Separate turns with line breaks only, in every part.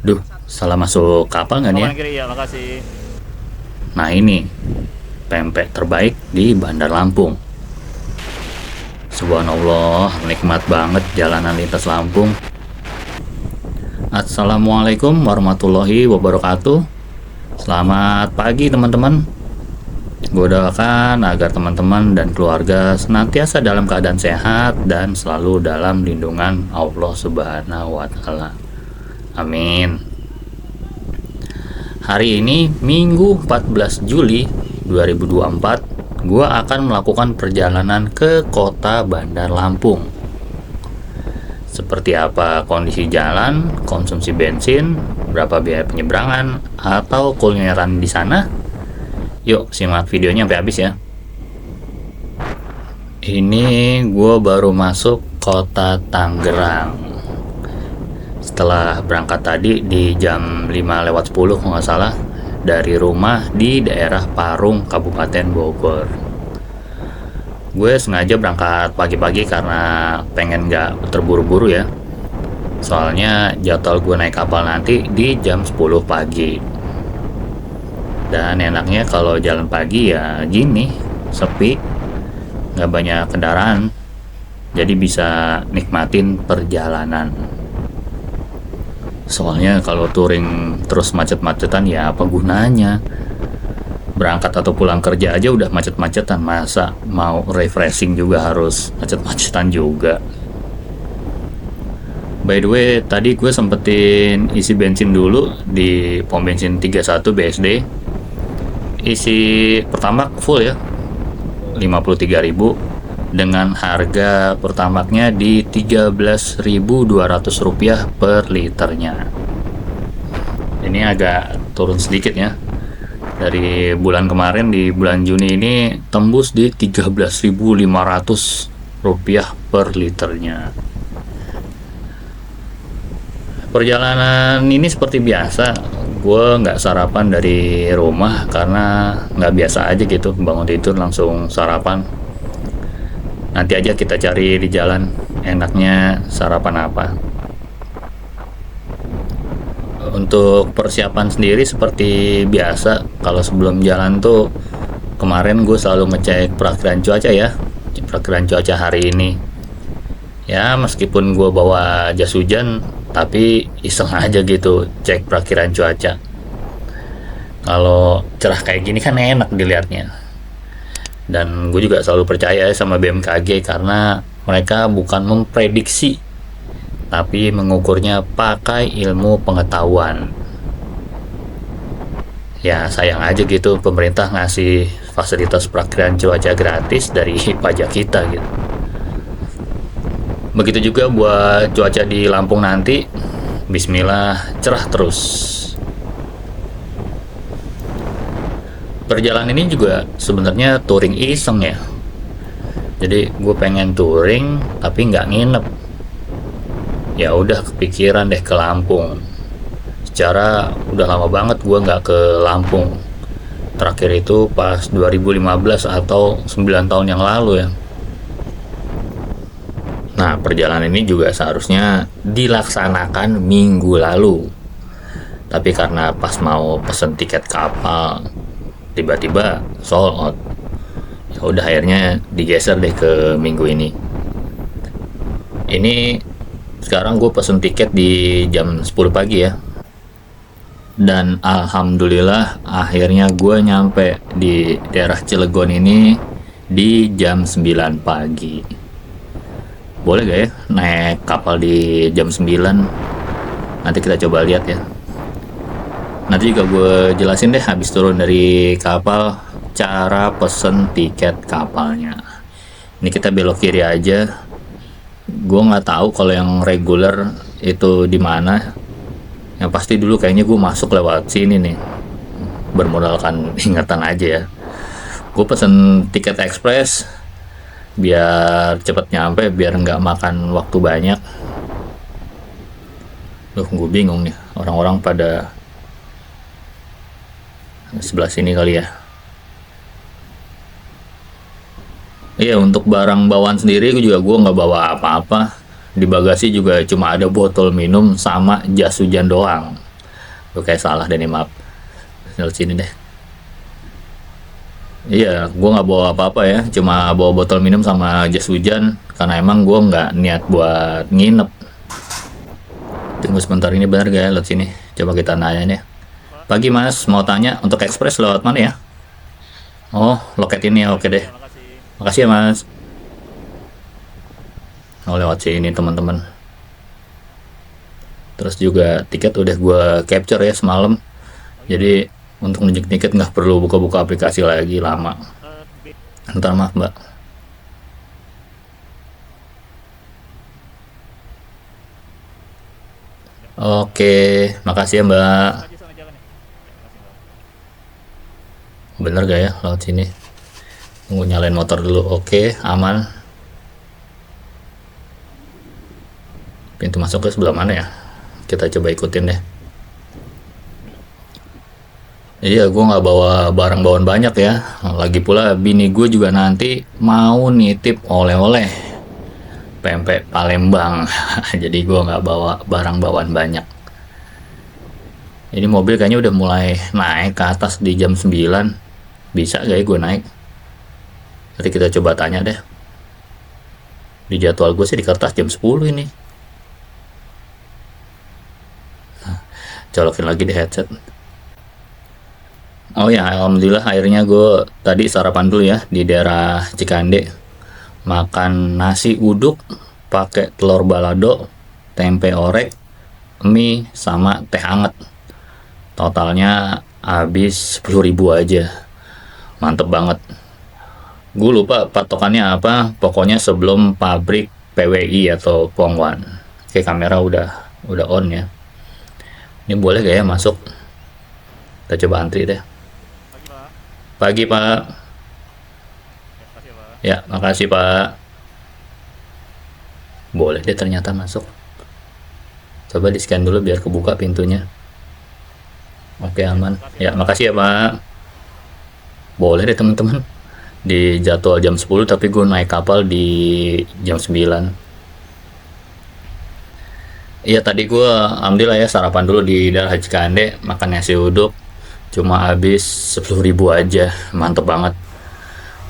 Duh, salah masuk kapal nggak nih ya?
Kanan kiri ya, makasih.
Nah ini, pempek terbaik di Bandar Lampung. Subhanallah, nikmat banget jalanan lintas Lampung. Assalamualaikum warahmatullahi wabarakatuh. Selamat pagi teman-teman. Gue doakan agar teman-teman dan keluarga senantiasa dalam keadaan sehat dan selalu dalam lindungan Allah Subhanahu wa Ta'ala. Amin. Hari ini Minggu 14 Juli 2024, gue akan melakukan perjalanan ke kota Bandar Lampung. Seperti apa kondisi jalan, konsumsi bensin, berapa biaya penyeberangan, atau kulineran di sana? Yuk simak videonya sampai habis ya. Ini gue baru masuk kota Tangerang. Setelah berangkat tadi di jam 5:10 kalau nggak salah dari rumah di daerah Parung, Kabupaten Bogor. Gue sengaja berangkat pagi-pagi karena pengen nggak terburu-buru ya. Soalnya jadwal gue naik kapal nanti di jam 10 pagi. Dan enaknya kalau jalan pagi ya gini, sepi, nggak banyak kendaraan. Jadi bisa nikmatin perjalanan. Soalnya kalau touring terus macet-macetan ya apa gunanya? Berangkat atau pulang kerja aja udah macet-macetan, masa mau refreshing juga harus macet-macetan juga. By the way, tadi gue sempetin isi bensin dulu di pom bensin 31 BSD. Isi pertama full ya, 53.000 dengan harga pertamaknya di Rp13.200 per liternya. Ini agak turun sedikit ya. Dari bulan kemarin di bulan Juni ini tembus di Rp13.500 per liternya. Perjalanan ini seperti biasa, gue nggak sarapan dari rumah karena nggak biasa aja gitu bangun tidur langsung sarapan. Nanti aja kita cari di jalan enaknya sarapan apa. Untuk persiapan sendiri seperti biasa, kalau sebelum jalan tuh kemarin gue selalu ngecek perakiraan cuaca ya, perakiraan cuaca hari ini. Ya meskipun gue bawa jas hujan, tapi iseng aja gitu cek perakiraan cuaca. Kalau cerah kayak gini kan enak dilihatnya. Dan gue juga selalu percaya sama BMKG karena mereka bukan memprediksi, tapi mengukurnya pakai ilmu pengetahuan. Ya sayang aja gitu pemerintah ngasih fasilitas perakiraan cuaca gratis dari pajak kita gitu. Begitu juga buat cuaca di Lampung nanti, bismillah cerah terus. Perjalanan ini juga sebenarnya touring iseng ya. Jadi gue pengen touring tapi nggak nginep. Ya udah kepikiran deh ke Lampung. Secara udah lama banget gue nggak ke Lampung. Terakhir itu pas 2015 atau 9 tahun yang lalu ya. Nah perjalanan ini juga seharusnya dilaksanakan minggu lalu. Tapi karena pas mau pesen tiket kapal tiba-tiba sold out. Ya udah akhirnya digeser deh ke minggu ini. Ini sekarang gue pesen tiket di jam 10 pagi ya. Dan alhamdulillah akhirnya gue nyampe di daerah Cilegon ini di jam 9 pagi. Boleh gak ya naik kapal di jam 9? Nanti kita coba lihat ya. Nanti juga gue jelasin deh habis turun dari kapal cara pesen tiket kapalnya. Ini kita belok kiri aja. Gue nggak tahu kalau yang reguler itu di mana. Yang pasti dulu kayaknya gue masuk lewat sini nih. Bermodalkan ingatan aja ya. Gue pesen tiket ekspres biar cepet nyampe, biar nggak makan waktu banyak. Gue bingung nih, orang-orang pada sebelah sini kali ya. Iya, untuk barang bawaan sendiri gue nggak bawa apa-apa. Di bagasi juga cuma ada botol minum sama jas hujan doang. Gue kayak salah deh nih, maaf. Lewat sini deh. Iya, gue nggak bawa apa-apa ya, cuma bawa botol minum sama jas hujan, karena emang gue nggak niat buat nginep. Tunggu sebentar, ini benar gak ya lewat sini? Coba kita nanya nih. Pagi mas, mau tanya untuk ekspres lewat mana ya? Oh, loket ini ya, oke deh. Makasih ya mas. Oh, lewat sini teman-teman. Terus juga tiket udah gue capture ya semalam. Jadi untuk nunjuk tiket nggak perlu buka-buka aplikasi lagi, lama. Ntar maaf mbak. Oke, makasih ya mbak. Bener gak ya lewat sini? Tunggu nyalain motor dulu. Oke, aman. Pintu masuk ke sebelah mana ya? Kita coba ikutin deh. Iya, gue nggak bawa barang bawaan banyak ya. Lagi pula bini gue juga nanti mau nitip oleh-oleh pempek Palembang. Jadi gue nggak bawa barang bawaan banyak. Ini mobil kayaknya udah mulai naik ke atas di jam 9. Bisa gak ya gue naik? Nanti kita coba tanya deh. Di jadwal gue sih di kertas jam 10 ini. Colokin lagi di headset. Oh ya, alhamdulillah akhirnya gue tadi sarapan dulu ya di daerah Cikande. Makan nasi uduk pakai telur balado, tempe orek, mie sama teh hangat. Totalnya habis 10.000 aja. Mantep banget. Gue lupa patokannya apa, pokoknya sebelum pabrik PWI atau Pongwan. Oke, kamera udah on ya. Ini boleh gak ya masuk? Kita coba antri deh. Pagi Pak. Ya, makasih Pak. Boleh deh ternyata masuk. Coba di scan dulu biar kebuka pintunya. Oke, aman. Ya, makasih ya Pak. Boleh deh teman-teman. Di jadwal jam 10 tapi gue naik kapal di jam 9. Iya, tadi gue alhamdulillah ya sarapan dulu di daerah Cikande, makan nasi uduk. Cuma habis 10.000 aja, mantep banget.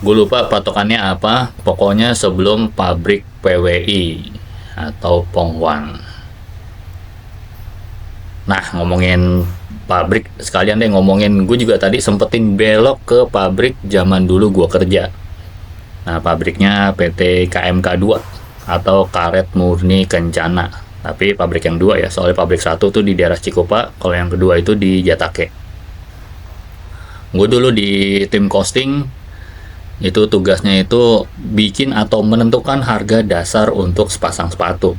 Gue lupa patokannya apa, pokoknya sebelum pabrik PWI atau Pongwan. Nah, ngomongin pabrik sekalian deh, ngomongin gue juga tadi sempetin belok ke pabrik zaman dulu gue kerja. Nah, pabriknya PT KMK 2 atau Karet Murni Kencana. Tapi pabrik yang dua ya, soalnya pabrik satu tuh di daerah Cikupa, kalau yang kedua itu di Jatake. Gue dulu di tim costing, itu tugasnya itu bikin atau menentukan harga dasar untuk sepasang sepatu.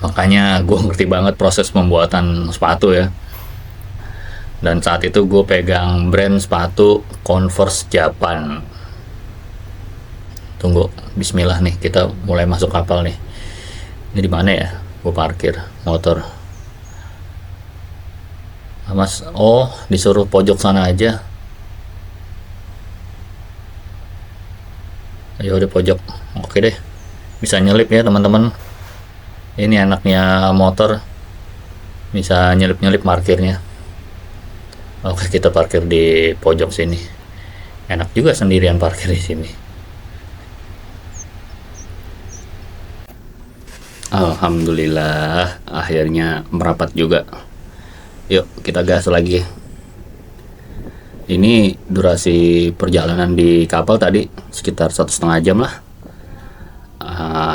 Makanya gue ngerti banget proses pembuatan sepatu ya. Dan saat itu gue pegang brand sepatu Converse Japan. Tunggu, bismillah nih, kita mulai masuk kapal nih. Ini di mana ya? Gue parkir motor. Mas, oh disuruh pojok sana aja. Ayo udah pojok, oke deh, bisa nyelip ya teman-teman. Ini enaknya motor, bisa nyelip-nyelip parkirnya. Oke, kita parkir di pojok sini. Enak juga sendirian parkir di sini. Alhamdulillah, akhirnya merapat juga. Yuk kita gas lagi. Ini durasi perjalanan di kapal tadi sekitar 1,5 jam lah.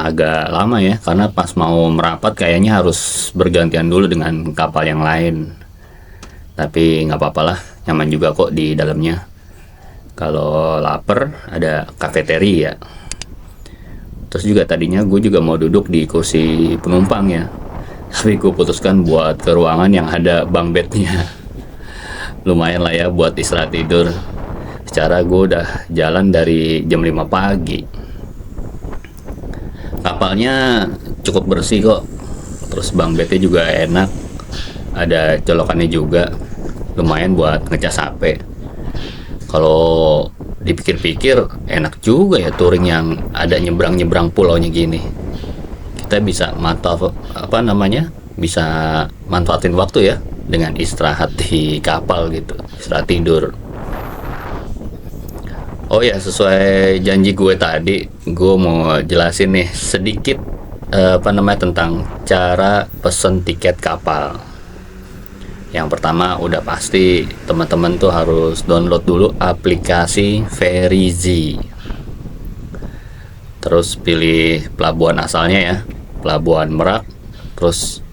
Agak lama ya, karena pas mau merapat kayaknya harus bergantian dulu dengan kapal yang lain. Tapi nggak apa-apa lah, nyaman juga kok di dalamnya. Kalau lapar ada kafeteria. Terus juga tadinya gue juga mau duduk di kursi penumpang ya, tapi gue putuskan buat ke ruangan yang ada bunk bednya. Lumayan lah ya buat istirahat tidur. Secara gue udah jalan dari jam 5 pagi. Kapalnya cukup bersih kok. Terus bunk bednya juga enak. Ada colokannya juga. Lumayan buat ngecas HP. Kalau dipikir-pikir enak juga ya touring yang ada nyebrang-nyebrang pulaunya gini. Kita bisa bisa manfaatin waktu ya. dengan istirahat di kapal gitu, istirahat tidur. Oh ya, sesuai janji gue tadi, gue mau jelasin nih sedikit tentang cara pesen tiket kapal. Yang pertama udah pasti teman-teman tuh harus download dulu aplikasi Ferizi. Terus pilih pelabuhan asalnya ya, pelabuhan Merak. Terus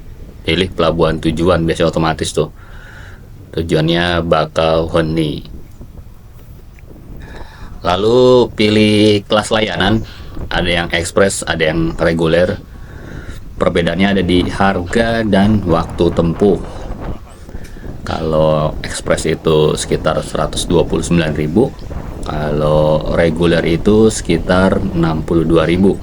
pilih pelabuhan tujuan, biasanya otomatis tuh. Tujuannya Bakauheni. Lalu pilih kelas layanan, ada yang ekspres, ada yang reguler. Perbedaannya ada di harga dan waktu tempuh. Kalau ekspres itu sekitar 129.000, kalau reguler itu sekitar 62.000.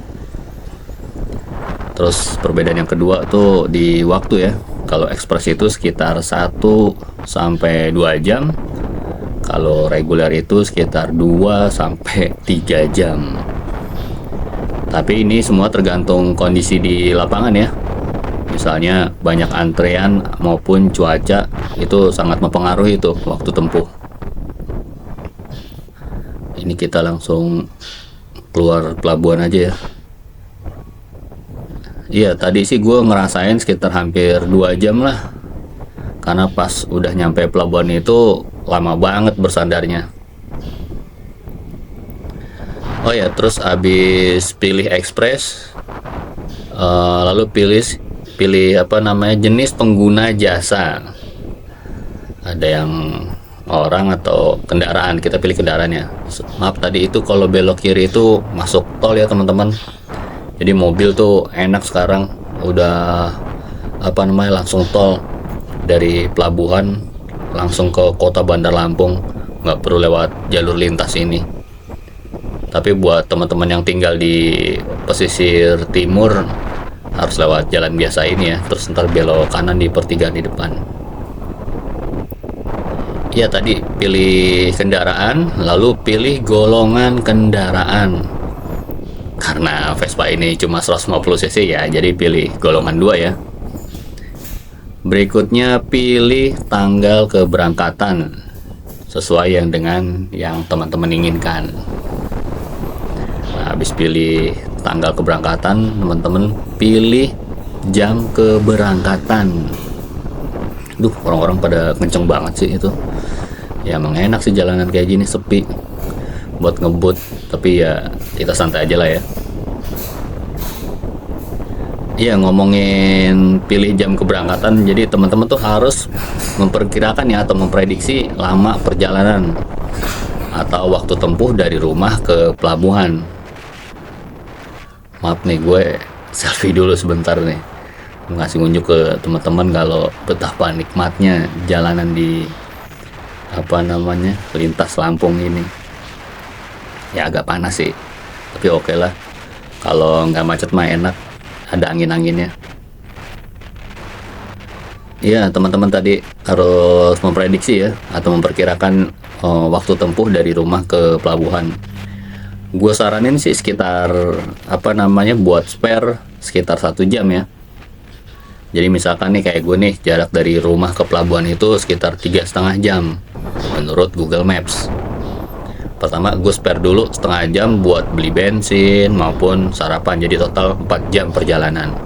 Terus perbedaan yang kedua tuh di waktu ya. Kalau ekspres itu sekitar 1 sampai 2 jam. Kalau reguler itu sekitar 2 sampai 3 jam. Tapi ini semua tergantung kondisi di lapangan ya. Misalnya banyak antrean maupun cuaca, itu sangat mempengaruhi itu waktu tempuh. Ini kita langsung keluar pelabuhan aja ya. Iya, tadi sih gue ngerasain sekitar hampir 2 jam lah. Karena pas udah nyampe pelabuhan itu lama banget bersandarnya. Oh ya, terus abis pilih ekspres, lalu pilih jenis pengguna jasa. Ada yang orang atau kendaraan, kita pilih kendaraannya. Maaf tadi itu kalau belok kiri itu masuk tol ya teman-teman. Jadi mobil tuh enak sekarang udah langsung tol dari pelabuhan langsung ke kota Bandar Lampung, nggak perlu lewat jalur lintas ini. Tapi buat teman-teman yang tinggal di pesisir timur harus lewat jalan biasa ini ya, terus ntar belok kanan di pertigaan di depan. Ya, tadi pilih kendaraan, lalu pilih golongan kendaraan. Karena Vespa ini cuma 150 cc ya, jadi pilih golongan 2 ya. Berikutnya pilih tanggal keberangkatan sesuai yang dengan yang teman-teman inginkan. Nah, habis pilih tanggal keberangkatan, teman-teman pilih jam keberangkatan. Duh, orang-orang pada kenceng banget sih itu. Ya emang enak sih jalanan kayak gini, sepi buat ngebut, tapi ya kita santai aja lah ya. Iya, ngomongin pilih jam keberangkatan, jadi teman-teman tuh harus memperkirakan ya atau memprediksi lama perjalanan atau waktu tempuh dari rumah ke pelabuhan. Maaf nih, gue selfie dulu sebentar nih, ngasih unjuk ke teman-teman kalau betapa nikmatnya jalanan di lintas Lampung ini. Ya agak panas sih, tapi oke lah, kalau nggak macet mah enak, ada angin-anginnya. Iya, teman-teman tadi harus memprediksi ya atau memperkirakan waktu tempuh dari rumah ke pelabuhan. Gue saranin sih sekitar buat spare sekitar 1 jam ya. Jadi misalkan nih kayak gue nih, jarak dari rumah ke pelabuhan itu sekitar 3,5 jam menurut Google Maps. Pertama gue spare dulu setengah jam buat beli bensin maupun sarapan, jadi total 4 jam perjalanan.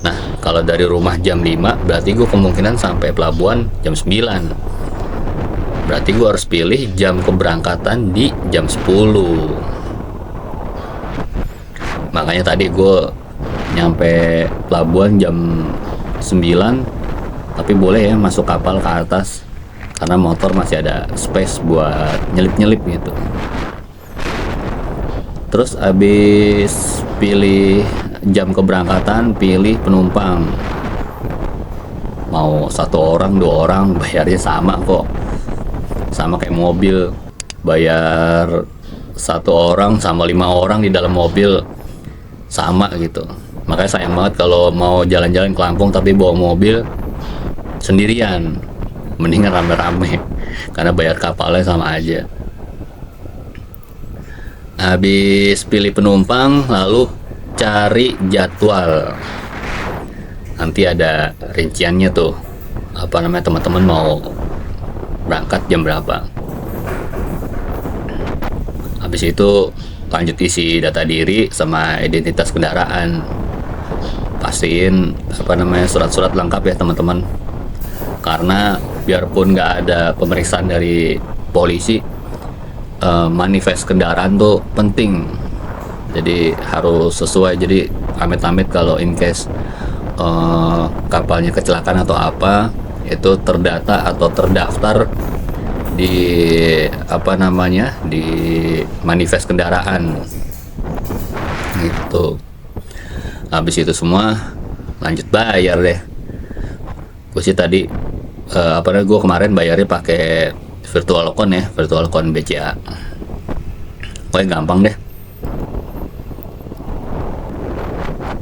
Nah, kalau dari rumah jam 5, berarti gue kemungkinan sampai pelabuhan jam 9. Berarti gue harus pilih jam keberangkatan di jam 10. Makanya tadi gue nyampe pelabuhan jam 9, tapi boleh ya masuk kapal ke atas karena motor masih ada space buat nyelip-nyelip gitu. Terus habis pilih jam keberangkatan, pilih penumpang. Mau 1 orang, 2 orang, bayarnya sama kok. Sama kayak mobil, bayar 1 orang sama 5 orang di dalam mobil sama gitu. Makanya sayang banget kalau mau jalan-jalan ke Lampung tapi bawa mobil sendirian, mendingan rame-rame karena bayar kapalnya sama aja. Habis pilih penumpang, lalu cari jadwal. Nanti ada rinciannya tuh, teman-teman mau berangkat jam berapa. Habis itu lanjut isi data diri sama identitas kendaraan. Pastiin surat-surat lengkap ya teman-teman. Karena biarpun nggak ada pemeriksaan dari polisi, manifest kendaraan tuh penting. Jadi harus sesuai. Jadi amit-amit kalau in case kapalnya kecelakaan atau apa, itu terdata atau terdaftar di di manifest kendaraan gitu. Habis itu semua lanjut bayar deh. Gue sih tadi gue kemarin bayarnya pakai virtual account BCA. Pokoknya gampang deh.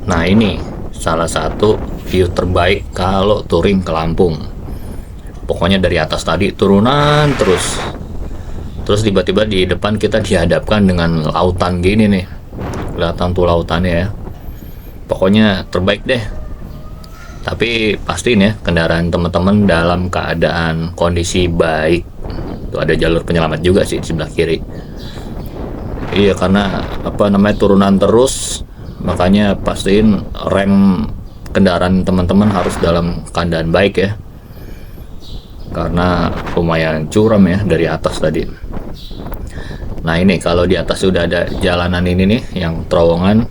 Nah, ini salah satu view terbaik kalau touring ke Lampung. Pokoknya dari atas tadi turunan terus tiba-tiba di depan kita dihadapkan dengan lautan gini nih. Kelihatan tuh lautannya ya. Pokoknya terbaik deh. Tapi pastiin ya kendaraan teman-teman dalam keadaan kondisi baik. Tuh ada jalur penyelamat juga sih di sebelah kiri. Iya, karena turunan terus, makanya pastiin rem kendaraan teman-teman harus dalam keadaan baik ya. Karena lumayan curam ya dari atas tadi. Nah, ini kalau di atas sudah ada jalanan ini nih yang terowongan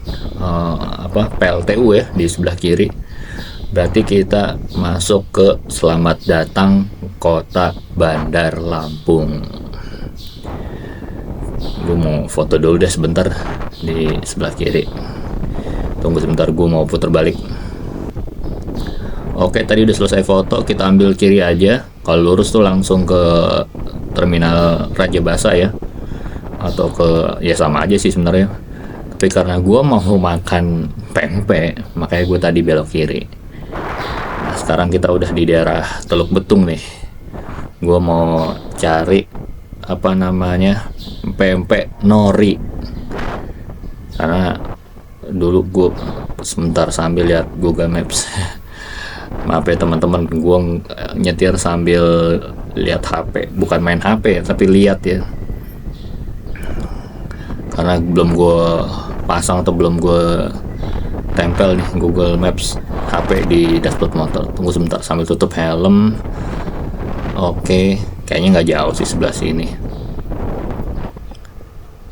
PLTU ya di sebelah kiri. Berarti kita masuk ke Selamat Datang Kota Bandar Lampung. Gue mau foto dulu deh sebentar di sebelah kiri. Tunggu sebentar, gue mau putar balik. Oke, tadi udah selesai foto, kita ambil kiri aja. Kalau lurus tuh langsung ke Terminal Raja Basa ya. Atau ya sama aja sih sebenarnya. Tapi karena gue mau makan pempek, makanya gue tadi belok kiri. Nah, sekarang kita udah di daerah Teluk Betung nih. Gue mau cari pempek nori. Karena dulu gue sebentar sambil lihat Google Maps. Maaf ya teman-teman, gue nyetir sambil lihat HP, bukan main HP tapi lihat ya. Karena belum gue pasang atau belum gue tempel nih Google Maps HP di dashboard motor. Tunggu sebentar sambil tutup helm. Oke, kayaknya nggak jauh sih sebelah sini.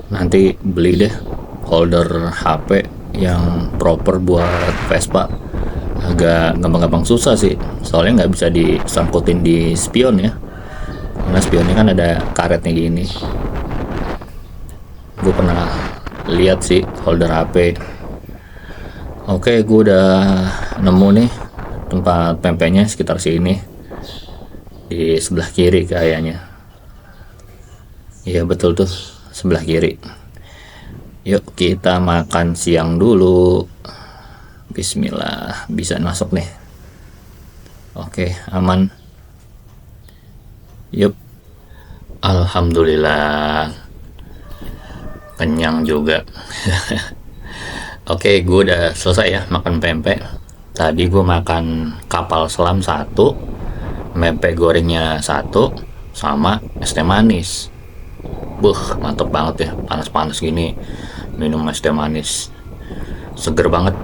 Nanti beli deh holder HP yang proper buat Vespa. Agak gampang-gampang susah sih, soalnya nggak bisa disangkutin di spion ya, karena spionnya kan ada karetnya gini. Gue pernah lihat sih holder HP. Oke, gue udah nemu nih tempat pempeknya sekitar sini di sebelah kiri kayaknya. Iya betul tuh, sebelah kiri. Yuk kita makan siang dulu. Bismillah, bisa masuk nih. Oke, aman. Yup. Alhamdulillah. Kenyang juga. Oke, gue udah selesai ya makan pempek. Tadi gue makan kapal selam 1, pempek gorengnya 1, sama es teh manis. Mantep banget ya, panas-panas gini minum es teh manis. Seger banget.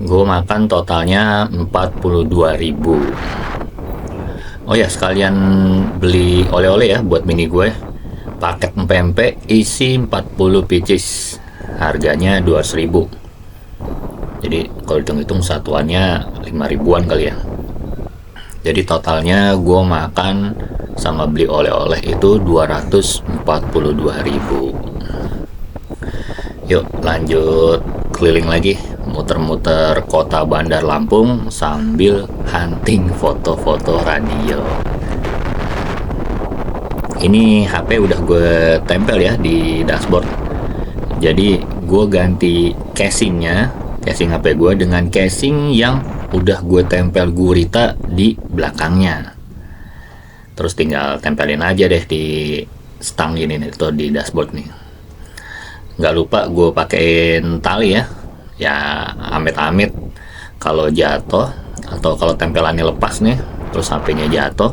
Gue makan totalnya 42.000. Oh ya, sekalian beli oleh-oleh ya buat mini gue. Paket pempek isi 40 pieces. Harganya 200.000. Jadi kalau hitung-hitung satuannya 5.000-an kali ya. Jadi totalnya gue makan sama beli oleh-oleh itu 242.000. Yuk lanjut keliling lagi, muter-muter kota Bandar Lampung sambil hunting foto-foto radio. Ini HP udah gue tempel ya di dashboard. Jadi gue ganti casing HP gue dengan casing yang udah gue tempel gurita di belakangnya. Terus tinggal tempelin aja deh di stang ini nih, atau di dashboard nih. Nggak lupa gue pakein tali ya amit-amit kalau jatuh atau kalau tempelannya lepas nih terus HP-nya jatuh,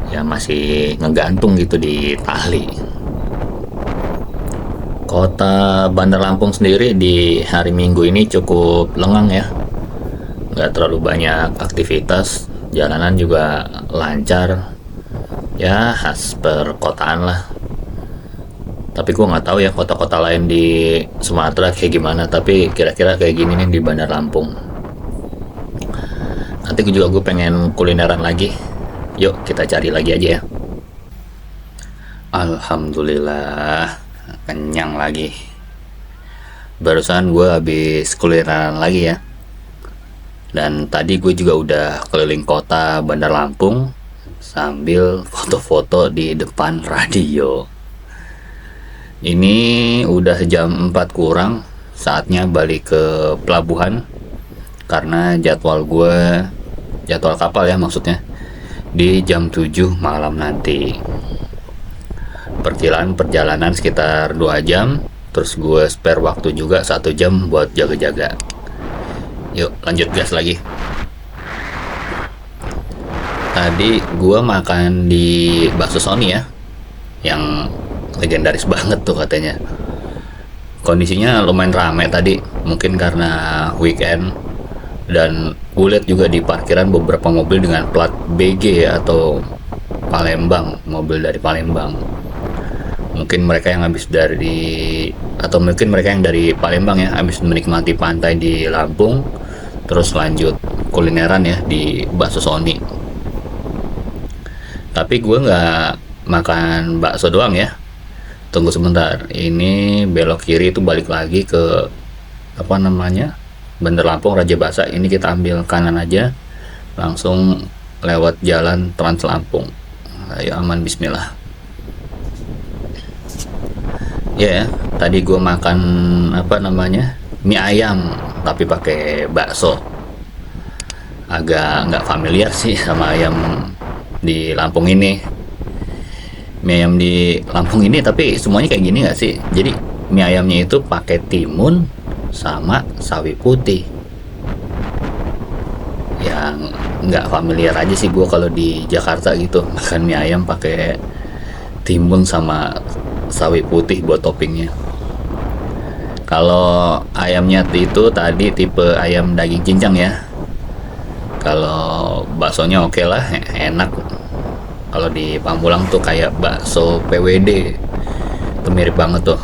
ya masih ngegantung gitu di tali. Kota Bandar Lampung sendiri di hari Minggu ini cukup lengang ya, nggak terlalu banyak aktivitas, jalanan juga lancar, ya khas perkotaan lah. Tapi gue nggak tahu ya kota-kota lain di Sumatera kayak gimana, tapi kira-kira kayak gini nih di Bandar Lampung. Nanti gue pengen kulineran lagi, yuk kita cari lagi aja ya. Alhamdulillah kenyang lagi. Barusan gue habis kulineran lagi ya. Dan tadi gue juga udah keliling kota Bandar Lampung sambil foto-foto di depan radio. Ini udah jam 4 kurang, saatnya balik ke pelabuhan karena jadwal kapal ya maksudnya di jam 7 malam nanti. Perkiraan perjalanan sekitar 2 jam, terus gue spare waktu juga 1 jam buat jaga-jaga. Yuk lanjut gas lagi. Tadi gue makan di bakso Sony ya, yang legendaris banget tuh katanya. Kondisinya lumayan ramai tadi, mungkin karena weekend, dan gue lihat juga di parkiran beberapa mobil dengan plat BG atau Palembang, mobil dari Palembang. Mungkin mereka yang habis mungkin mereka yang dari Palembang ya, habis menikmati pantai di Lampung, terus lanjut kulineran ya di bakso Sony. Tapi gue nggak makan bakso doang ya. Tunggu sebentar, ini belok kiri itu balik lagi ke Bandar Lampung Raja Basa. Ini kita ambil kanan aja, langsung lewat jalan Trans Lampung. Ayo aman, bismillah. Ya, tadi gue makan mie ayam tapi pakai bakso. Agak nggak familiar sih sama ayam di Lampung ini. Mie ayam di Lampung ini tapi semuanya kayak gini nggak sih? Jadi mie ayamnya itu pakai timun sama sawi putih. Yang nggak familiar aja sih gue kalau di Jakarta gitu makan mie ayam pakai timun sama sawi putih buat toppingnya. Kalau ayamnya itu tadi tipe ayam daging cincang ya. Kalau baksonya oke lah, enak. Kalau di Pamulang tuh kayak bakso PWD, itu mirip banget tuh,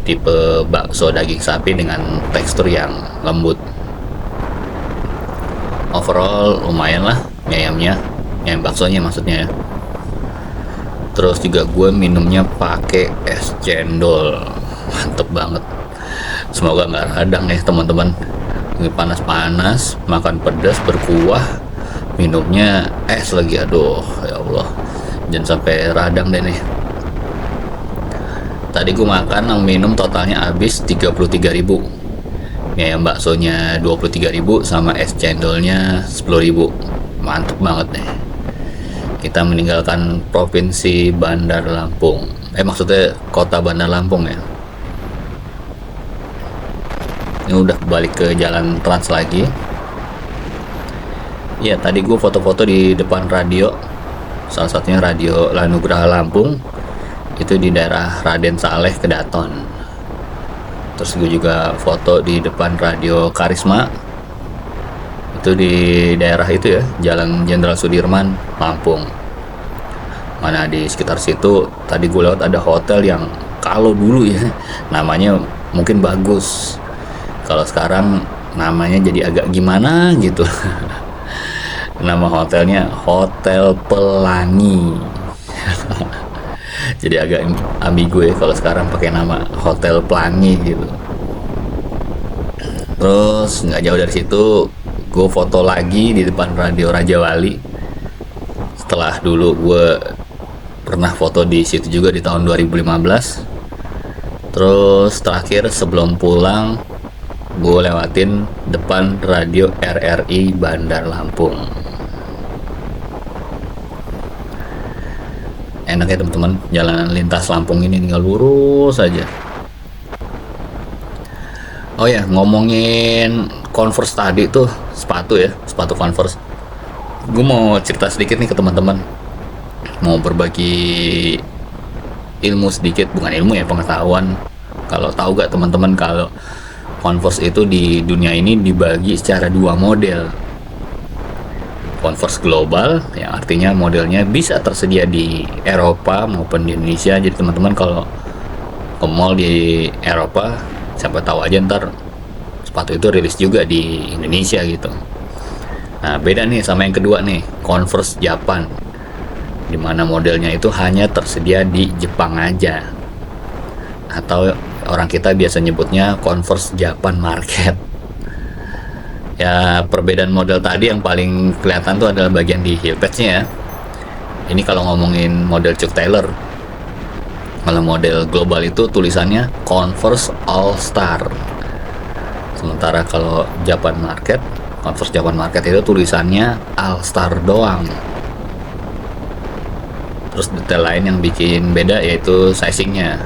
tipe bakso daging sapi dengan tekstur yang lembut. Overall lumayan lah mie ayamnya, ayam baksonya maksudnya ya. Terus juga gue minumnya pakai es cendol, mantep banget. Semoga nggak radang ya teman-teman. Ini panas-panas, makan pedas berkuah, minumnya es lagi, aduh ya Allah, jangan sampai radang deh nih. Tadi gue makan minum totalnya habis 33.000. Ya, yang baksonya 23.000 sama es cendolnya 10.000. Mantep banget nih. Kita meninggalkan provinsi Bandar Lampung. Maksudnya kota Bandar Lampung ya. Ini udah balik ke jalan Trans lagi. Ya, tadi gue foto-foto di depan radio. Salah satunya radio Lanugraha Lampung. Itu di daerah Raden Saleh Kedaton. Terus gue juga foto di depan radio Karisma. Itu di daerah itu ya, Jalan Jenderal Sudirman, Lampung. Mana di sekitar situ tadi gue lewat ada hotel yang kalau dulu ya namanya mungkin bagus, kalau sekarang namanya jadi agak gimana gitu. Nama hotelnya Hotel Pelangi. Jadi agak ambigu ya kalau sekarang pakai nama Hotel Pelangi gitu. Terus nggak jauh dari situ gue foto lagi di depan radio Raja Wali. Setelah dulu gue pernah foto di situ juga di tahun 2015. Terus terakhir sebelum pulang gue lewatin depan radio RRI Bandar Lampung. Enak ya teman-teman, jalanan lintas Lampung ini tinggal lurus aja. Oh ya, ngomongin Converse tadi tuh, sepatu ya, sepatu Converse. Gue mau cerita sedikit nih ke teman-teman, mau berbagi ilmu sedikit, bukan ilmu ya, pengetahuan. Kalau tahu gak teman-teman, kalau Converse itu di dunia ini dibagi secara dua model. Converse global, yang artinya modelnya bisa tersedia di Eropa maupun di Indonesia. Jadi teman-teman kalau ke mall di Eropa, siapa tahu aja ntar sepatu itu rilis juga di Indonesia gitu. Nah, beda nih sama yang kedua nih, Converse Japan, dimana modelnya itu hanya tersedia di Jepang aja, atau orang kita biasa nyebutnya Converse Japan Market. Ya, perbedaan model tadi yang paling kelihatan tuh adalah bagian di heel patch-nya ya. Ini kalau ngomongin model Chuck Taylor. Kalau model global itu tulisannya Converse All Star. Sementara kalau Japan Market, Converse Japan Market itu tulisannya All Star doang. Terus detail lain yang bikin beda yaitu sizingnya.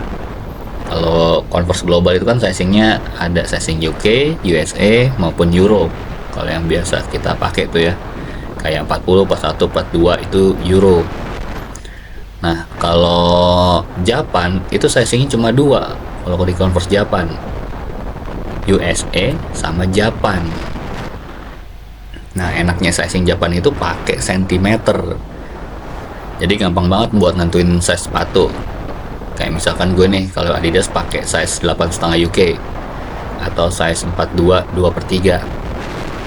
Kalau Converse global itu kan sizingnya ada sizing UK, USA maupun Euro. Kalau yang biasa kita pakai tuh ya, kayak 40, 41, 42 itu Euro. Nah, kalau Japan itu sizingnya cuma dua. Kalau di Converse Japan, USA sama Japan. Nah, enaknya sizing Japan itu pakai sentimeter. Jadi gampang banget buat nentuin size sepatu. Kayak misalkan gue nih, kalau Adidas pakai size 8,5 UK atau size 42 2/3.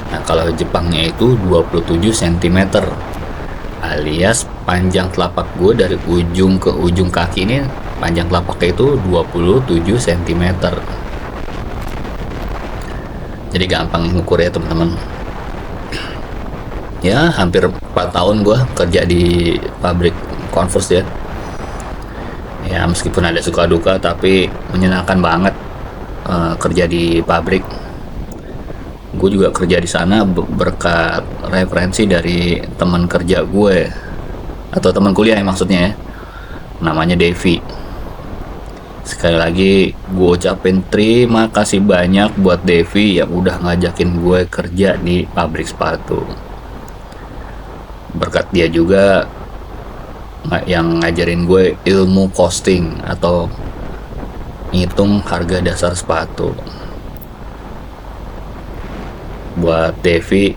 Nah, kalau Jepangnya itu 27 cm, alias panjang telapak gue dari ujung ke ujung kaki ini, panjang telapaknya itu 27 cm. Jadi gampang ngukur ya teman-teman. Ya, hampir 4 tahun gue kerja di pabrik Converse ya. Ya, meskipun ada suka duka, tapi menyenangkan banget kerja di pabrik. Gue juga kerja di sana berkat referensi dari teman kerja gue, atau teman kuliah yang maksudnya ya, namanya Devi. Sekali lagi gue ucapin terima kasih banyak buat Devi yang udah ngajakin gue kerja di pabrik sepatu. Berkat dia juga yang ngajarin gue ilmu costing atau ngitung harga dasar sepatu. Buat Devi,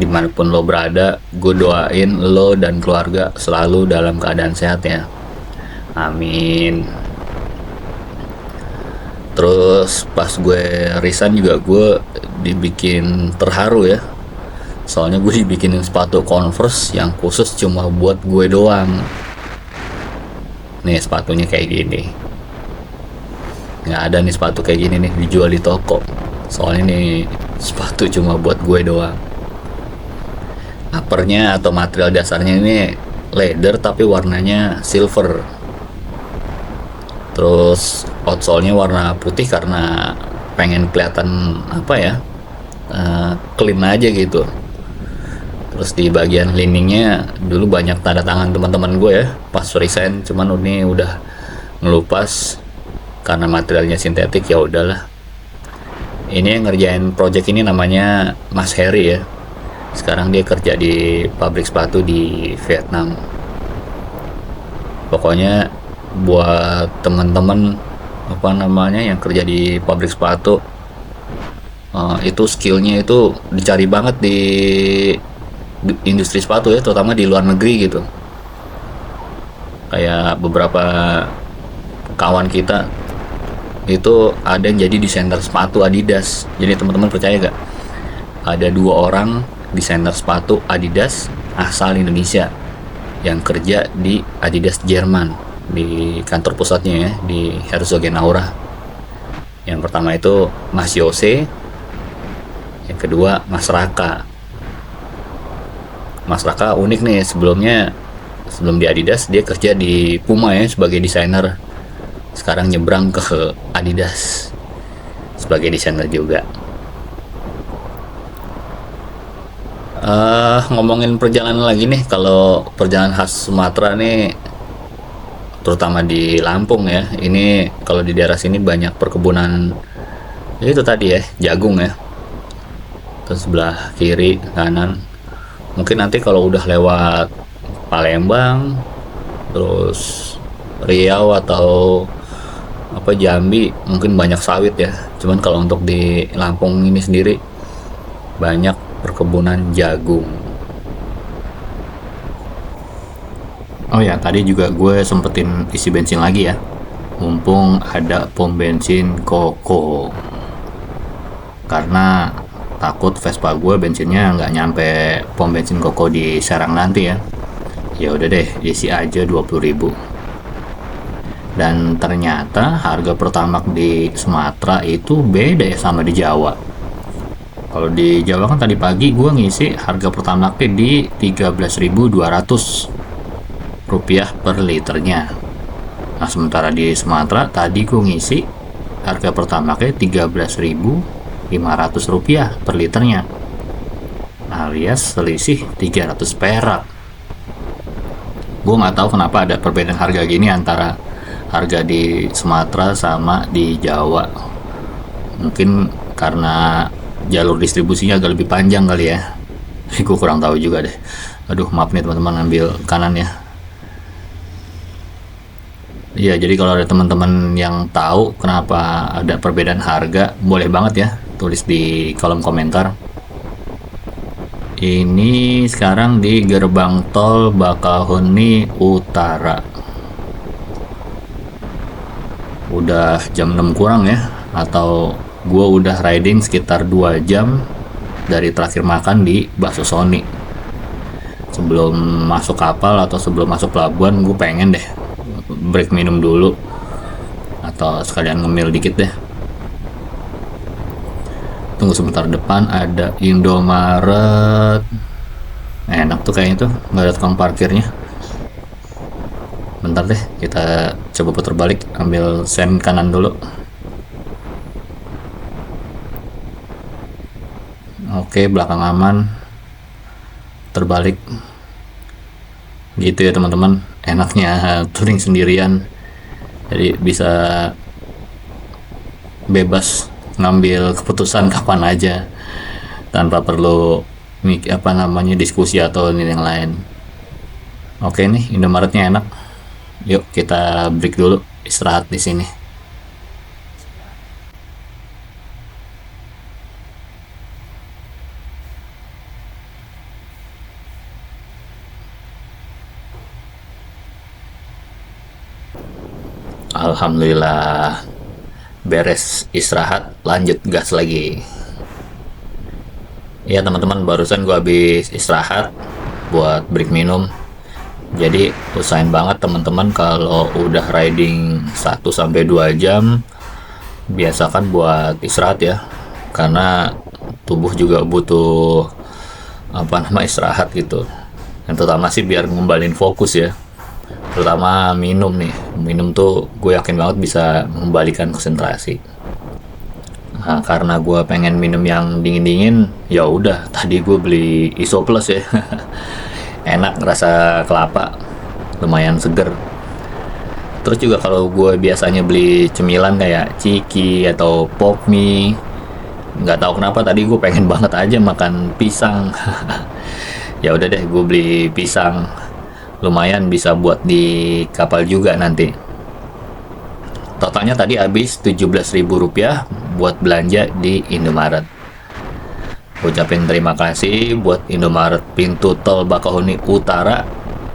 dimanapun lo berada, gue doain lo dan keluarga selalu dalam keadaan sehat ya, amin. Terus pas gue resign juga gue dibikin terharu ya, soalnya gue dibikinin sepatu Converse yang khusus cuma buat gue doang. Nih sepatunya kayak gini, nggak ada nih sepatu kayak gini nih dijual di toko, soalnya nih sepatu cuma buat gue doang. Uppernya atau material dasarnya ini leather tapi warnanya silver. Terus outsole-nya warna putih karena pengen kelihatan apa ya, clean aja gitu. Terus di bagian liningnya dulu banyak tanda tangan teman-teman gue ya pas resign, cuman ini udah ngelupas karena materialnya sintetik. Ya udahlah, ini yang ngerjain project ini namanya Mas Harry ya. Sekarang dia kerja di pabrik sepatu di Vietnam. Pokoknya buat teman-teman apa namanya yang kerja di pabrik sepatu, itu skillnya itu dicari banget di industri sepatu ya, terutama di luar negeri gitu. Kayak beberapa kawan kita itu ada yang jadi desainer sepatu Adidas. Jadi teman-teman percaya gak, ada 2 orang desainer sepatu Adidas asal Indonesia yang kerja di Adidas Jerman, di kantor pusatnya ya, di Herzogenaurach. Yang pertama itu Mas Yose, yang kedua Mas Raka. Mas Raka unik nih, sebelum di Adidas dia kerja di Puma ya sebagai desainer. Sekarang nyebrang ke Adidas sebagai desainer juga. Ngomongin perjalanan lagi nih, kalau perjalanan khas Sumatera nih, terutama di Lampung ya, ini kalau di daerah sini banyak perkebunan itu tadi ya, jagung ya. ke sebelah kiri kanan. Mungkin nanti kalau udah lewat Palembang terus Riau atau apa Jambi mungkin banyak sawit ya. Cuman kalau untuk di Lampung ini sendiri banyak perkebunan jagung. Oh ya, tadi juga gue sempetin isi bensin lagi ya, mumpung ada pom bensin Koko, karena takut Vespa gue bensinnya nggak nyampe pom bensin Koko di Serang nanti ya. Ya udah deh, isi aja 20.000. Dan ternyata harga Pertamax di Sumatera itu beda ya sama di Jawa. Kalau di Jawa kan tadi pagi gue ngisi harga Pertamax di 13.200 rupiah per liternya. Nah sementara di Sumatera tadi gue ngisi harga Pertamax 13.500 rupiah per liternya, alias selisih 300 perak. Gue nggak tahu kenapa ada perbedaan harga gini antara harga di Sumatera sama di Jawa. Mungkin karena jalur distribusinya agak lebih panjang kali ya. Gue kurang tahu juga deh. Aduh maaf nih teman-teman, ambil kanan ya. Iya, jadi kalau ada teman-teman yang tahu kenapa ada perbedaan harga, boleh banget ya tulis di kolom komentar. Ini sekarang di gerbang tol Bakahuni Utara. Udah jam 6 kurang ya, atau gue udah riding sekitar 2 jam dari terakhir makan di Bakso Sony. Sebelum masuk kapal atau sebelum masuk pelabuhan gue pengen deh break minum dulu atau sekalian ngemil dikit deh. Tunggu sebentar, depan ada Indomaret. Enak tuh kayaknya tuh, nggak ada tukang parkirnya. Bentar deh, kita coba putar balik, ambil sen kanan dulu. Oke, belakang aman, terbalik. Gitu ya teman-teman, enaknya touring sendirian, jadi bisa bebas ngambil keputusan kapan aja tanpa perlu diskusi atau ini yang lain. Oke nih, Indomaretnya enak. Yuk kita break dulu, istirahat di sini. Alhamdulillah beres istirahat, lanjut gas lagi. Ya teman-teman, barusan gue habis istirahat buat break minum. Jadi usahain banget teman-teman kalau udah riding 1-2 jam, biasakan buat istirahat ya, karena tubuh juga butuh istirahat gitu. Yang terutama sih biar ngembalin fokus ya, terutama minum tuh gue yakin banget bisa mengembalikan konsentrasi. Nah, karena gue pengen minum yang dingin-dingin, ya udah tadi gue beli Iso Plus ya. Enak, rasa kelapa, lumayan seger. Terus juga kalau gue biasanya beli cemilan kayak ciki atau pop mie, nggak tahu kenapa tadi gue pengen banget aja makan pisang. Ya udah deh, gue beli pisang, lumayan bisa buat di kapal juga nanti. Totalnya tadi habis 17.000 rupiah buat belanja di Indomaret. Ucapin terima kasih buat Indomaret pintu tol Bakahuni Utara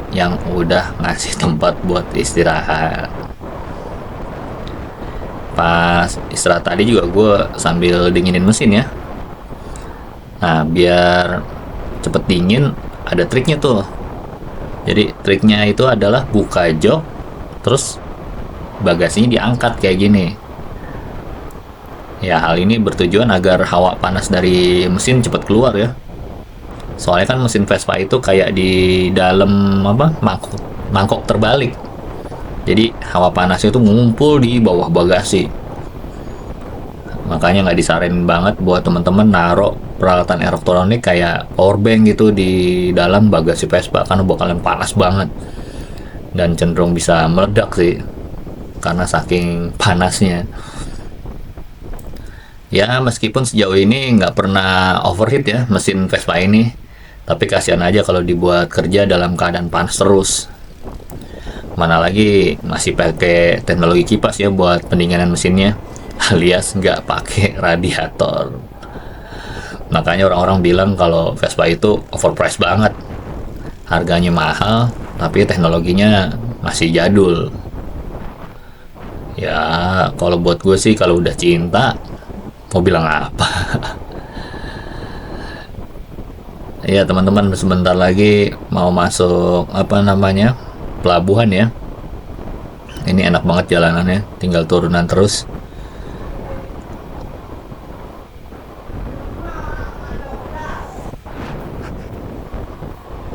yang udah ngasih tempat buat istirahat. Pas istirahat tadi juga gue sambil dinginin mesin ya. Nah biar cepet dingin ada triknya tuh. Jadi triknya itu adalah buka jok, terus bagasinya diangkat kayak gini. Ya hal ini bertujuan agar hawa panas dari mesin cepat keluar ya. Soalnya kan mesin Vespa itu kayak di dalam mangkok terbalik. Jadi hawa panasnya itu ngumpul di bawah bagasi. Makanya nggak disaranin banget buat teman-teman naruh peralatan elektronik kayak power bank gitu di dalam bagasi Vespa, karena bakalan panas banget dan cenderung bisa meledak sih karena saking panasnya. Ya meskipun sejauh ini nggak pernah overheat ya mesin Vespa ini, tapi kasihan aja kalau dibuat kerja dalam keadaan panas terus. Mana lagi masih pakai teknologi kipas ya buat pendinginan mesinnya, alias nggak pakai radiator. Makanya orang-orang bilang kalau Vespa itu overpriced banget. Harganya mahal, tapi teknologinya masih jadul. Ya, kalau buat gue sih kalau udah cinta, mau bilang apa? Ya teman-teman, sebentar lagi mau masuk apa namanya pelabuhan ya. Ini enak banget jalanannya, tinggal turunan terus.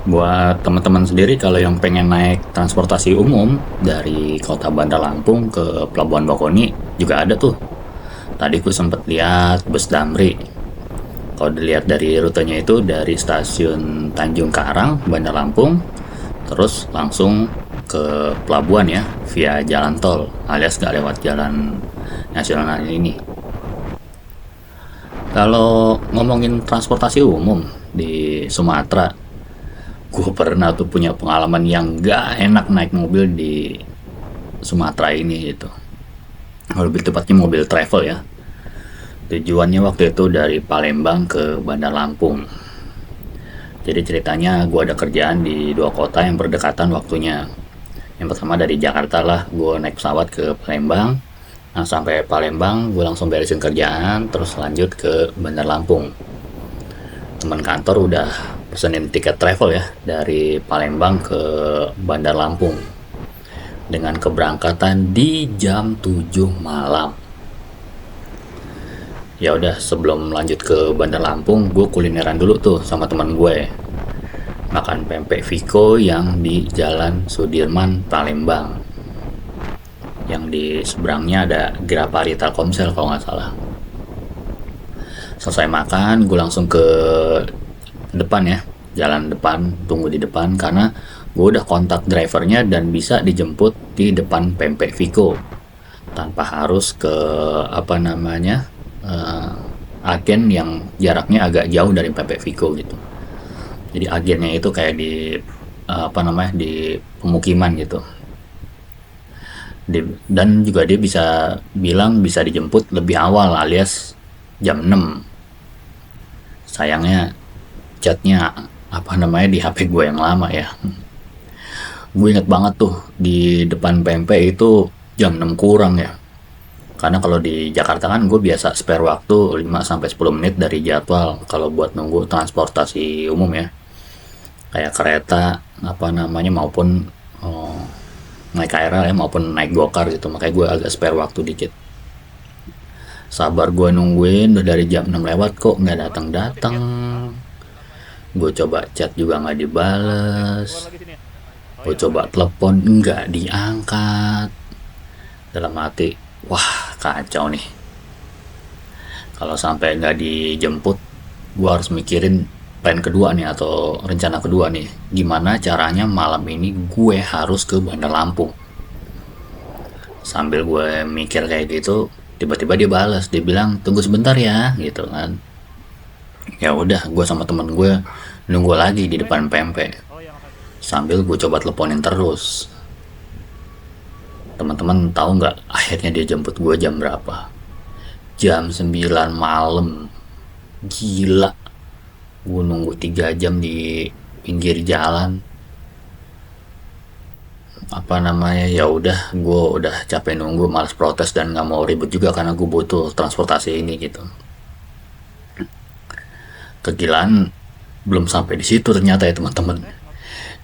Buat teman-teman sendiri kalau yang pengen naik transportasi umum dari kota Bandar Lampung ke Pelabuhan Bakoni juga ada tuh. Tadi gue sempet lihat bus Damri. Kalau dilihat dari rutenya itu dari stasiun Tanjung Karang, Bandar Lampung, terus langsung ke pelabuhan ya via jalan tol alias gak lewat jalan nasional ini. Kalau ngomongin transportasi umum di Sumatera, gue pernah tuh punya pengalaman yang gak enak naik mobil di Sumatera ini gitu. Lebih tepatnya mobil travel ya. Tujuannya waktu itu dari Palembang ke Bandar Lampung. Jadi ceritanya gue ada kerjaan di dua kota yang berdekatan waktunya. Yang pertama dari Jakarta lah, gue naik pesawat ke Palembang. Nah sampai Palembang gue langsung beresin kerjaan, terus lanjut ke Bandar Lampung. Teman kantor udah pesenin tiket travel ya dari Palembang ke Bandar Lampung dengan keberangkatan di jam 7 malam. Ya udah, sebelum lanjut ke Bandar Lampung gue kulineran dulu tuh sama teman gue, makan pempek Viko yang di Jalan Sudirman Palembang, yang di seberangnya ada Grapari Telkomsel kalau nggak salah. Selesai makan gue langsung ke depan ya, jalan depan, tunggu di depan karena gue udah kontak drivernya dan bisa dijemput di depan pempek Viko tanpa harus ke apa namanya agen yang jaraknya agak jauh dari pempek Viko gitu. Jadi agennya itu kayak di apa namanya di pemukiman gitu. Dan juga dia bisa bilang bisa dijemput lebih awal alias jam 6. Sayangnya chatnya apa namanya di HP gue yang lama ya. Gue inget banget tuh di depan pempek itu jam 6 kurang ya. Karena kalau di Jakarta kan gue biasa spare waktu 5-10 menit dari jadwal kalau buat nunggu transportasi umum ya. Kayak kereta apa namanya maupun naik KRL ya maupun naik gokar gitu. Makanya gue agak spare waktu dikit. Sabar gue nungguin udah dari jam 6 lewat kok nggak datang-datang. Gue coba chat juga nggak dibales. Gue coba telepon nggak diangkat. Dalam hati, wah kacau nih. Kalau sampai nggak dijemput, gue harus mikirin plan kedua nih atau rencana kedua nih. Gimana caranya malam ini gue harus ke Bandar Lampung. Sambil gue mikir kayak gitu, tiba-tiba dia balas, dia bilang tunggu sebentar ya, gitu kan. Ya udah, gue sama temen gue nunggu lagi di depan pempek. Sambil gue coba teleponin terus. Teman-teman tahu nggak akhirnya dia jemput gue jam berapa? Jam 9 malam. Gila. Gue nunggu 3 jam di pinggir jalan. Apa namanya, ya udah, gue udah capek nunggu, malas protes dan nggak mau ribut juga karena gue butuh transportasi ini gitu. Kegilaan belum sampai di situ ternyata ya teman-teman.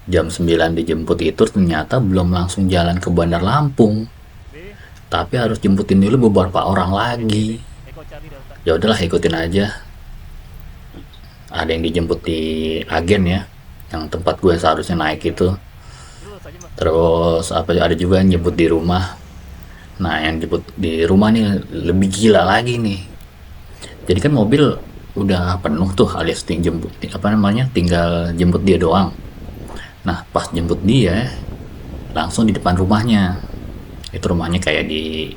Jam 9 dijemput itu ternyata belum langsung jalan ke Bandar Lampung, tapi harus jemputin dulu beberapa orang lagi. Ya udahlah, ikutin aja. Ada yang dijemput di agen ya, yang tempat gue seharusnya naik itu. Terus apa ada juga yang jemput di rumah. Nah yang jemput di rumah nih lebih gila lagi nih. Jadi kan mobil udah penuh tuh alias jemput apa namanya tinggal jemput dia doang. Nah pas jemput dia langsung di depan rumahnya. Itu rumahnya kayak di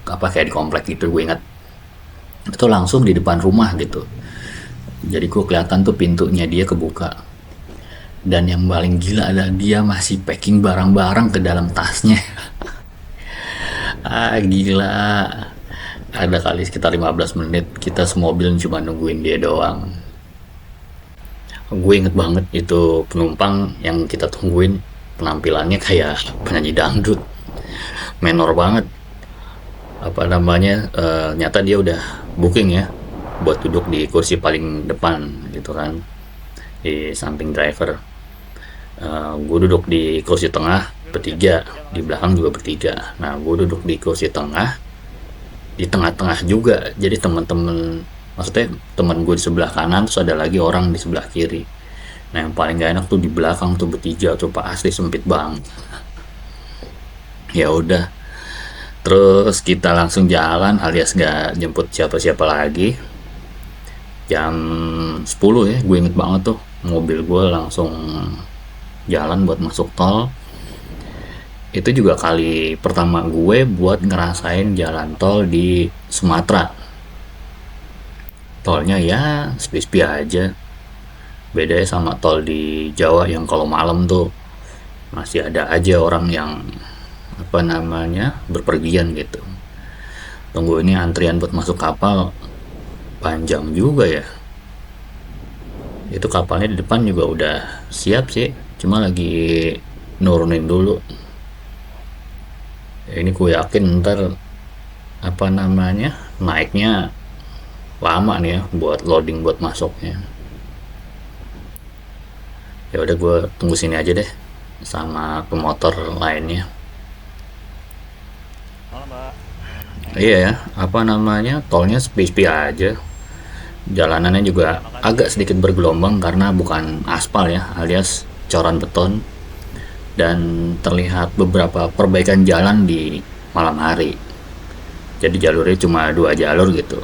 apa kayak di komplek gitu gue ingat. itu langsung di depan rumah gitu. Jadi gue kelihatan tuh pintunya dia kebuka. Dan yang paling gila adalah dia masih packing barang-barang ke dalam tasnya. Ah gila. Ada kali sekitar 15 menit kita semobil cuma nungguin dia doang. Gue inget banget itu penumpang yang kita tungguin penampilannya kayak penyanyi dangdut, menor banget. Apa namanya, nyata dia udah booking ya buat duduk di kursi paling depan gitu kan, di samping driver. Gue duduk di kursi tengah bertiga, di belakang juga bertiga. Nah gue duduk di kursi tengah, di tengah-tengah juga, jadi teman-teman, maksudnya teman gue di sebelah kanan, terus ada lagi orang di sebelah kiri. Nah yang paling gak enak tuh di belakang tuh bertiga tuh, pak, asli sempit banget. Ya udah, terus kita langsung jalan alias gak jemput siapa-siapa lagi. Jam 10 ya, gue inget banget tuh, mobil gue langsung jalan buat masuk tol. Itu juga kali pertama gue buat ngerasain jalan tol di Sumatera. Tolnya ya sepi-sepi aja, bedanya sama tol di Jawa yang kalau malam tuh masih ada aja orang yang apa namanya berpergian gitu. Tunggu ini antrian buat masuk kapal panjang juga ya. Itu kapalnya di depan juga udah siap sih, cuma lagi nurunin dulu. Ya, ini gue yakin ntar apa namanya naiknya lama nih ya buat loading buat masuknya. Ya udah gue tunggu sini aja deh sama pemotor lainnya. Iya ya, apa namanya tolnya sepi-sepi aja. Jalanannya juga agak sedikit bergelombang karena bukan aspal ya, alias coran beton. Dan terlihat beberapa perbaikan jalan di malam hari. Jadi jalurnya cuma 2 jalur gitu.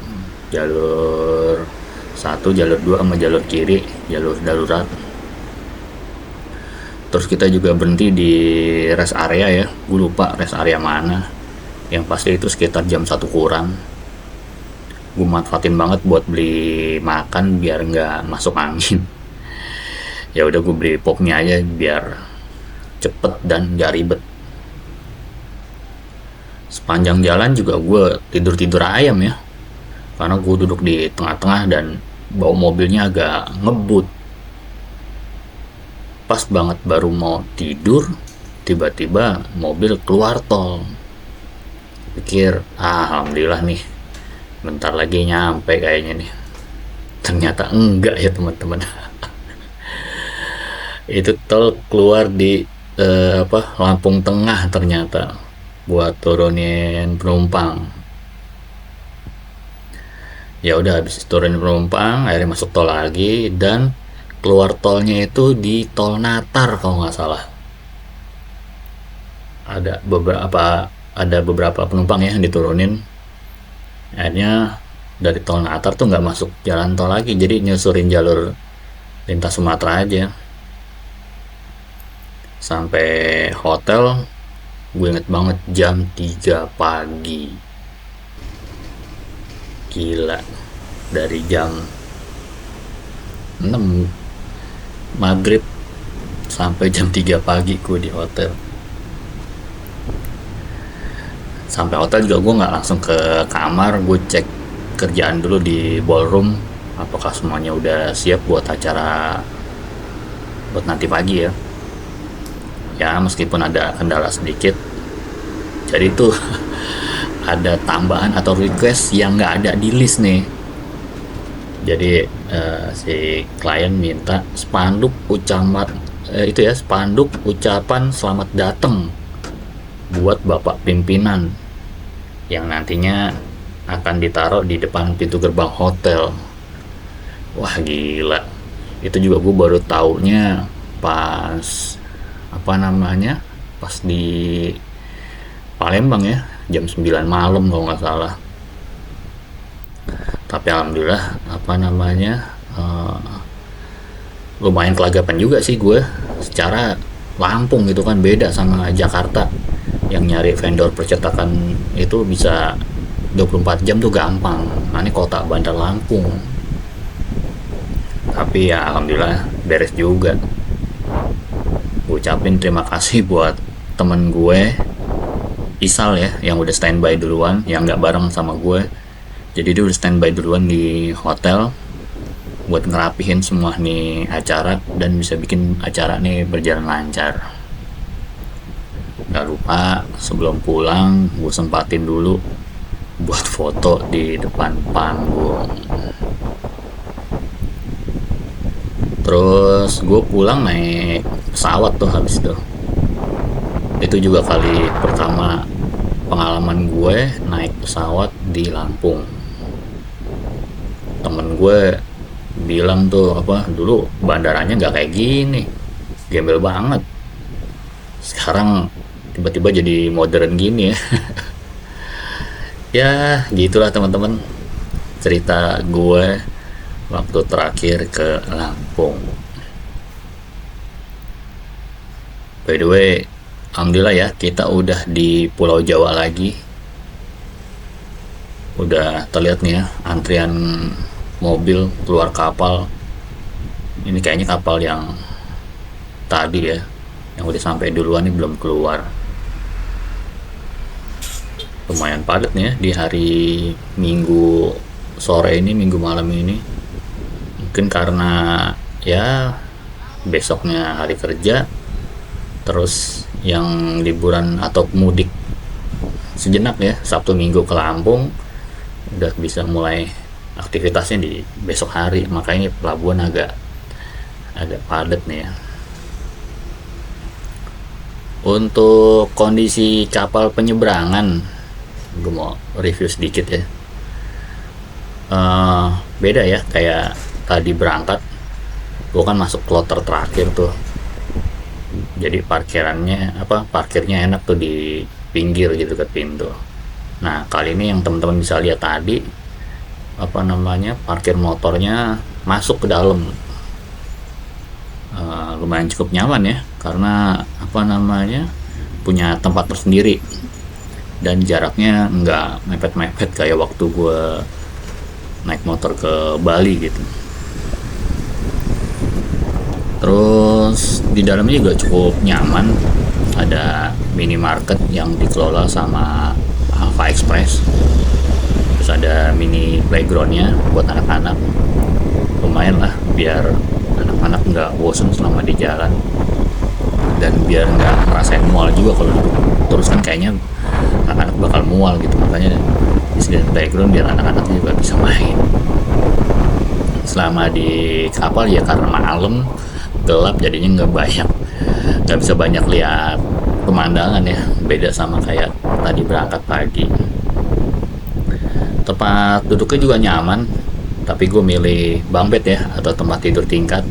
Jalur 1, jalur 2 sama jalur kiri, jalur darurat. Terus kita juga berhenti di rest area ya, gue lupa rest area mana. Yang pasti itu sekitar jam 1 kurang. Gue manfaatin banget buat beli makan biar nggak masuk angin. Ya udah gue beli popnya aja biar cepet dan gak ribet. Sepanjang jalan juga gue tidur-tidur ayam ya, karena gue duduk di tengah-tengah dan bawa mobilnya agak ngebut. Pas banget baru mau tidur, tiba-tiba mobil keluar tol. Pikir, alhamdulillah nih, bentar lagi nyampe kayaknya nih. Ternyata enggak ya teman-teman. Itu tol keluar di Lampung Tengah ternyata buat turunin penumpang. Ya udah habis turunin penumpang, akhirnya masuk tol lagi dan keluar tolnya itu di tol Natar kalau nggak salah. Ada beberapa penumpang ya yang diturunin. Akhirnya dari tol Natar tuh nggak masuk jalan tol lagi, jadi nyusurin jalur lintas Sumatera aja. Sampai hotel gue inget banget jam 3 pagi. Gila, dari jam 6 maghrib sampai jam 3 pagi gue di hotel. Sampai hotel juga gue nggak langsung ke kamar, gue cek kerjaan dulu di ballroom apakah semuanya udah siap buat acara buat nanti pagi ya. Ya meskipun ada kendala sedikit, jadi tuh ada tambahan atau request yang nggak ada di list nih. Jadi si klien minta spanduk spanduk ucapan selamat datang buat bapak pimpinan yang nantinya akan ditaruh di depan pintu gerbang hotel. Wah gila, itu juga gue baru taunya pas pas di Palembang ya, jam 9 malam kalau nggak salah. Tapi alhamdulillah lumayan kelagapan juga sih gue. Secara Lampung gitu kan beda sama Jakarta, yang nyari vendor percetakan itu bisa 24 jam tuh gampang. Nah ini kota Bandar Lampung, tapi ya alhamdulillah beres juga. Ucapin terima kasih buat temen gue Isal ya, yang udah standby duluan, yang nggak bareng sama gue. Jadi dia udah standby duluan di hotel buat ngerapihin semua nih acara dan bisa bikin acara nih berjalan lancar. Gak lupa sebelum pulang gue sempatin dulu buat foto di depan panggung. Terus gue pulang naik pesawat tuh habis itu juga kali pertama pengalaman gue naik pesawat di Lampung. Temen gue bilang tuh apa, dulu bandaranya nggak kayak gini, gembel banget. Sekarang tiba-tiba jadi modern gini ya. Ya gitulah teman-teman, cerita gue waktu terakhir ke Lampung. By the way, alhamdulillah ya kita udah di Pulau Jawa lagi. Udah terlihat nih ya antrian mobil keluar kapal. Ini kayaknya kapal yang tadi ya, yang udah sampai duluan nih belum keluar. Lumayan padat nih ya di hari Minggu sore ini, Minggu malam ini. Mungkin karena ya besoknya hari kerja, terus yang liburan atau mudik sejenak ya, Sabtu Minggu ke Lampung, udah bisa mulai aktivitasnya di besok hari. Makanya pelabuhan agak padat nih ya. Untuk kondisi kapal penyeberangan, gue mau review sedikit ya. Beda ya, kayak tadi berangkat gue kan masuk kloter terakhir tuh, jadi parkirnya enak tuh di pinggir gitu ke pintu. Nah kali ini yang teman-teman bisa lihat tadi parkir motornya masuk ke dalam. Lumayan cukup nyaman ya, karena punya tempat tersendiri dan jaraknya nggak mepet-mepet kayak waktu gue naik motor ke Bali gitu. Terus di dalamnya juga cukup nyaman, ada minimarket yang dikelola sama Alpha Express, terus ada mini playgroundnya buat anak-anak. Lumayan lah biar anak-anak nggak bosen selama di jalan, dan biar nggak ngerasain mual juga kalau duduk terus, kan kayaknya anak-anak bakal mual gitu. Makanya disediain playground biar anak-anak juga bisa main selama di kapal ya, karena malam gelap jadinya nggak bisa banyak lihat pemandangan ya, beda sama kayak tadi berangkat pagi. Tempat duduknya juga nyaman, tapi gue milih bunk bed ya, atau tempat tidur tingkat,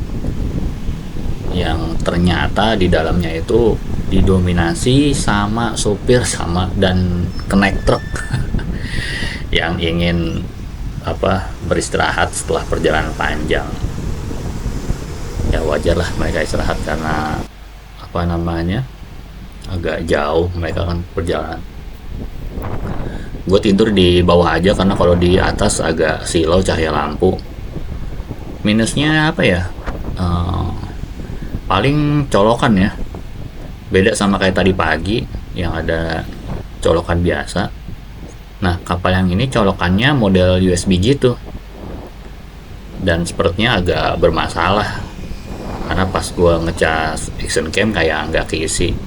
yang ternyata di dalamnya itu didominasi sama supir dan kenaik truk yang ingin beristirahat setelah perjalanan panjang. Ya wajar lah mereka istirahat, karena agak jauh mereka kan perjalanan. Gue tidur di bawah aja, karena kalau di atas agak silau cahaya lampu. Minusnya paling colokan ya, beda sama kayak tadi pagi yang ada colokan biasa. Nah kapal yang ini colokannya model USB gitu, dan sepertinya agak bermasalah, karena pas gue ngecas action cam kayak nggak keisi.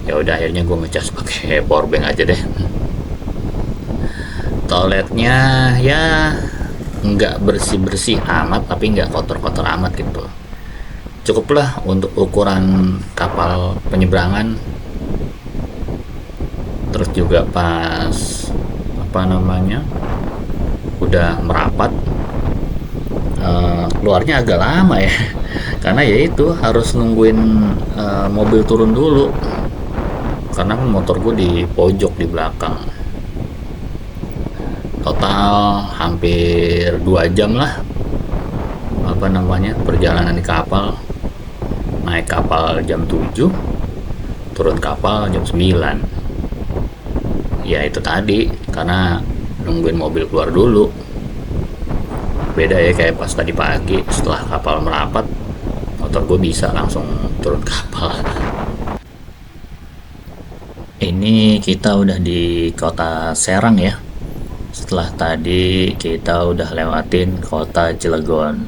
Ya udah akhirnya gue ngecas pakai power bank aja deh. Toiletnya ya nggak bersih amat, tapi nggak kotor amat gitu. Cukuplah untuk ukuran kapal penyeberangan. Terus juga pas udah merapat, keluarnya agak lama ya, karena ya itu harus nungguin mobil turun dulu, karena kan motor gue di pojok di belakang. Total hampir 2 jam lah perjalanan di kapal. Naik kapal jam 7, turun kapal jam 9. Ya itu tadi, karena nungguin mobil keluar dulu. Beda ya kayak pas tadi pagi setelah kapal merapat, motor gue bisa langsung turun kapal. Ini kita udah di kota Serang ya. Setelah tadi kita udah lewatin kota Cilegon.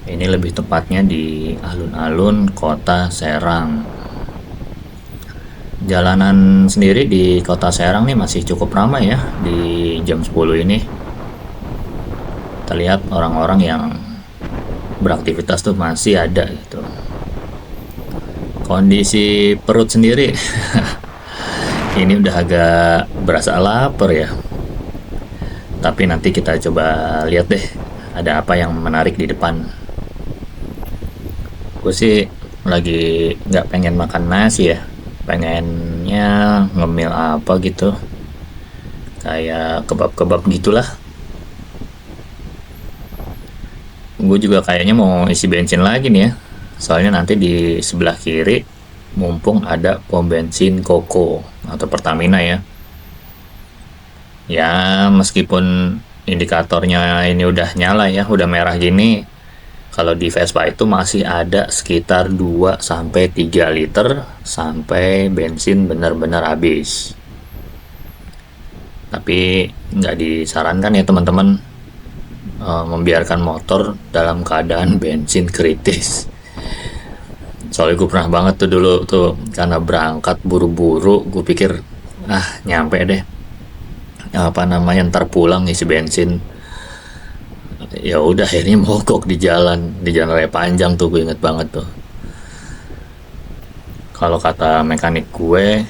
Ini lebih tepatnya di alun-alun kota Serang. Jalanan sendiri di kota Serang nih masih cukup ramai ya di jam 10 ini. Terlihat orang-orang yang beraktivitas tuh masih ada gitu. Kondisi perut sendiri ini udah agak berasa lapar ya. Tapi nanti kita coba lihat deh ada apa yang menarik di depan. Gue sih lagi nggak pengen makan nasi ya, pengennya ngemil apa gitu, kayak kebab-kebab gitulah. Gue juga kayaknya mau isi bensin lagi nih ya, soalnya nanti di sebelah kiri mumpung ada pom bensin Koko atau Pertamina ya. Ya meskipun indikatornya ini udah nyala ya, udah merah gini, kalau di Vespa itu masih ada sekitar 2-3 liter sampai bensin benar-benar habis. Tapi nggak disarankan ya teman-teman membiarkan motor dalam keadaan bensin kritis. Soalnya gue pernah banget tuh dulu tuh, karena berangkat buru-buru, gue pikir nyampe deh, ntar pulang isi bensin. Ya udah akhirnya mogok di jalan raya panjang tuh, gue inget banget tuh. Kalau kata mekanik gue,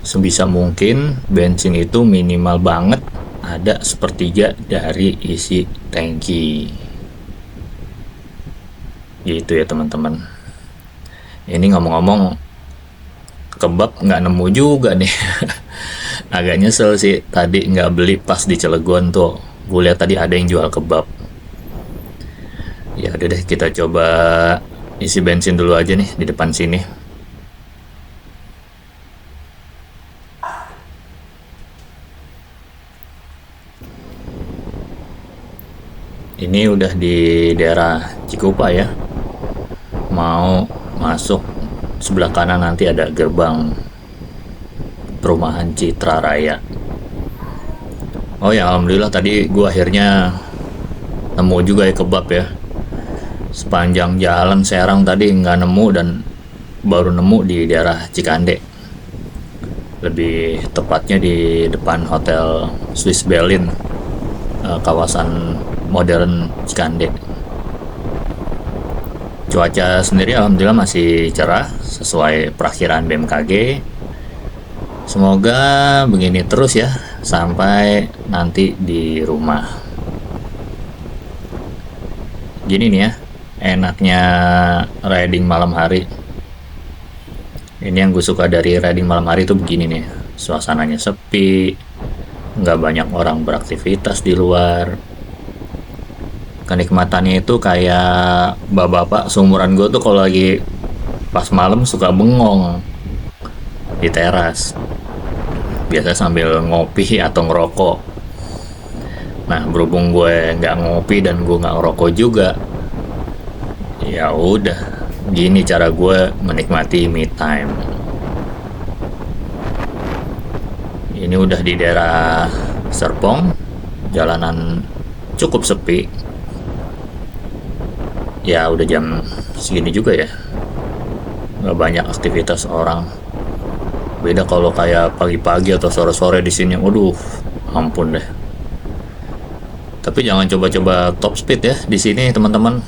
sebisa mungkin bensin itu minimal banget ada sepertiga dari isi tangki. Gitu ya teman-teman. Ini ngomong-ngomong kebab nggak nemu juga nih. Agak nyesel sih tadi nggak beli pas di Cilegon tuh. Gue lihat tadi ada yang jual kebab. Ya udah deh, kita coba isi bensin dulu aja nih di depan sini. Ini udah di daerah Cikupa ya. Mau masuk sebelah kanan nanti ada gerbang perumahan Citra Raya. Oh ya, alhamdulillah tadi gua akhirnya nemu juga ya kebab ya. Sepanjang jalan Serang tadi nggak nemu, dan baru nemu di daerah Cikande. Lebih tepatnya di depan Hotel Swiss Berlin, kawasan modern Cikande. Cuaca sendiri alhamdulillah masih cerah sesuai perakiraan BMKG. Semoga begini terus ya sampai nanti di rumah. Gini nih ya, enaknya riding malam hari. Ini yang gue suka dari riding malam hari itu begini nih, suasananya sepi, nggak banyak orang beraktivitas di luar. Kenikmatannya itu kayak bapak-bapak seumuran gue tuh kalau lagi pas malam suka bengong di teras, biasa sambil ngopi atau ngerokok. Nah berhubung gue nggak ngopi dan gue nggak ngerokok juga, ya udah gini cara gue menikmati me time. Ini udah di daerah Serpong, jalanan cukup sepi. Ya udah jam segini juga ya, nggak banyak aktivitas orang. Beda kalau kayak pagi-pagi atau sore-sore di sini, waduh, ampun deh. Tapi jangan coba-coba top speed ya di sini teman-teman,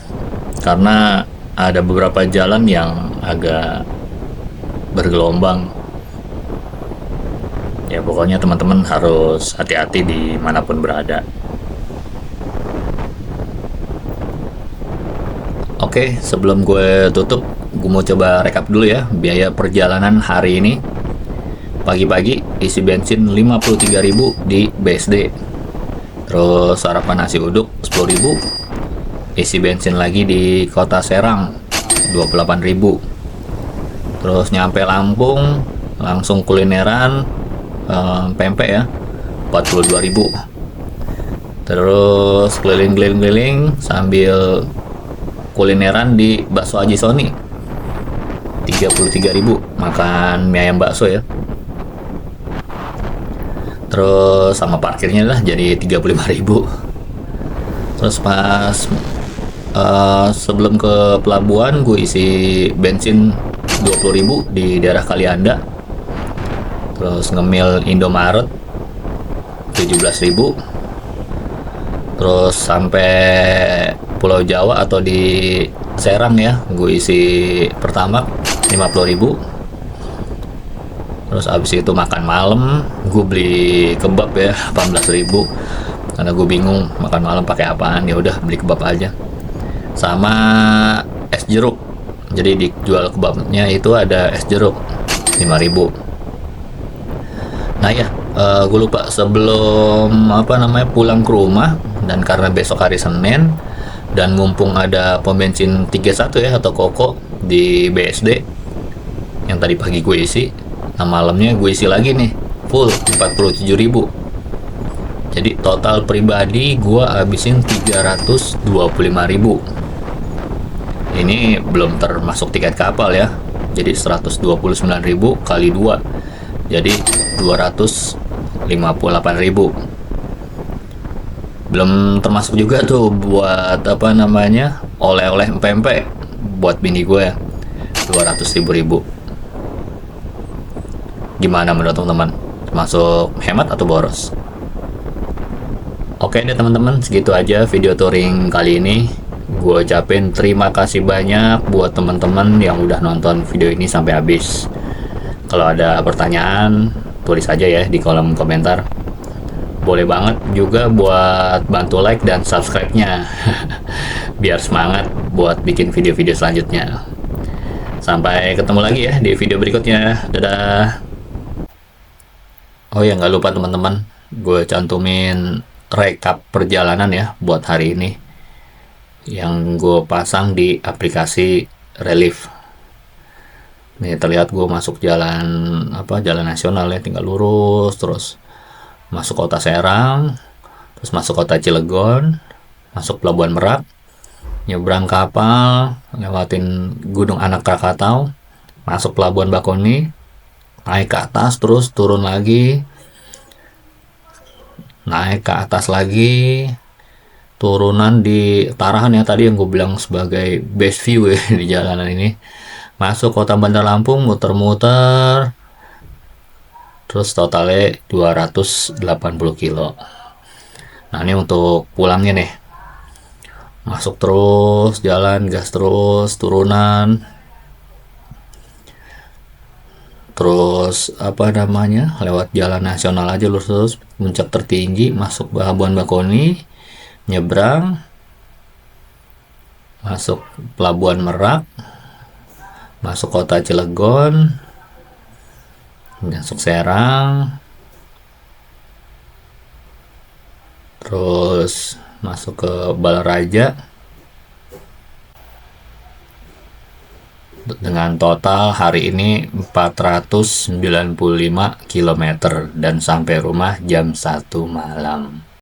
karena ada beberapa jalan yang agak bergelombang. Ya pokoknya teman-teman harus hati-hati dimanapun berada. Oke, sebelum gue tutup, gue mau coba rekap dulu ya biaya perjalanan hari ini. Pagi-pagi isi bensin 53.000 di BSD. Terus sarapan nasi uduk 10.000. Isi bensin lagi di kota Serang 28.000. Terus nyampe Lampung langsung kulineran, pempek ya, 42.000. Terus keliling-keliling sambil kulineran di Bakso Haji Soni, 33.000 makan mie ayam bakso ya. Terus sama parkirnya lah jadi 35.000. Terus pas sebelum ke pelabuhan gue isi bensin 20.000 di daerah Kalianda. Terus ngemil Indomaret 17.000. Terus sampai Pulau Jawa atau di Serang ya, gue isi pertama 50.000. Terus abis itu makan malam, gue beli kebab ya 18.000. Karena gue bingung makan malam pakai apaan, ya udah beli kebab aja. Sama es jeruk. Jadi dijual kebabnya itu ada es jeruk 5.000. Nah ya, gue lupa sebelum pulang ke rumah, dan karena besok hari Senin dan mumpung ada pom bensin 31 ya atau Koko di BSD yang tadi pagi gue isi, nah malamnya gue isi lagi nih full 47.000. Jadi total pribadi gue habisin 325.000. Ini belum termasuk tiket kapal ya. Jadi 129.000 kali 2. Jadi 258.000. Belum termasuk juga tuh buat oleh-oleh pempek buat bini gue ya, 200.000. Gimana menurut teman-teman? Termasuk hemat atau boros? Oke deh teman-teman, segitu aja video touring kali ini. Gue ucapin terima kasih banyak buat teman-teman yang udah nonton video ini sampai habis. Kalau ada pertanyaan, tulis aja ya di kolom komentar. Boleh banget juga buat bantu like dan subscribe-nya biar semangat buat bikin video-video selanjutnya. Sampai ketemu lagi ya di video berikutnya. Dadah. Oh ya, nggak lupa teman-teman, gue cantumin rekap perjalanan ya buat hari ini yang gue pasang di aplikasi Relief. Nih terlihat gue masuk jalan nasional ya, tinggal lurus terus masuk kota Serang, terus masuk kota Cilegon, masuk Pelabuhan Merak, nyebrang kapal, lewatin Gunung Anak Krakatau, masuk Pelabuhan Bakauheni, naik ke atas terus turun lagi, naik ke atas lagi, turunan di Tarahan ya tadi yang gue bilang sebagai best view ya di jalanan ini, masuk kota Bandar Lampung, muter-muter, terus totalnya 280 kilo. Nah ini untuk pulangnya nih, masuk terus jalan gas terus, turunan terus lewat jalan nasional aja lurus terus, puncak tertinggi masuk Pelabuhan Bakauheni, nyebrang masuk Pelabuhan Merak, masuk kota Cilegon, masuk Serang, terus masuk ke Balaraja dengan total hari ini 495 km dan sampai rumah jam 1 malam.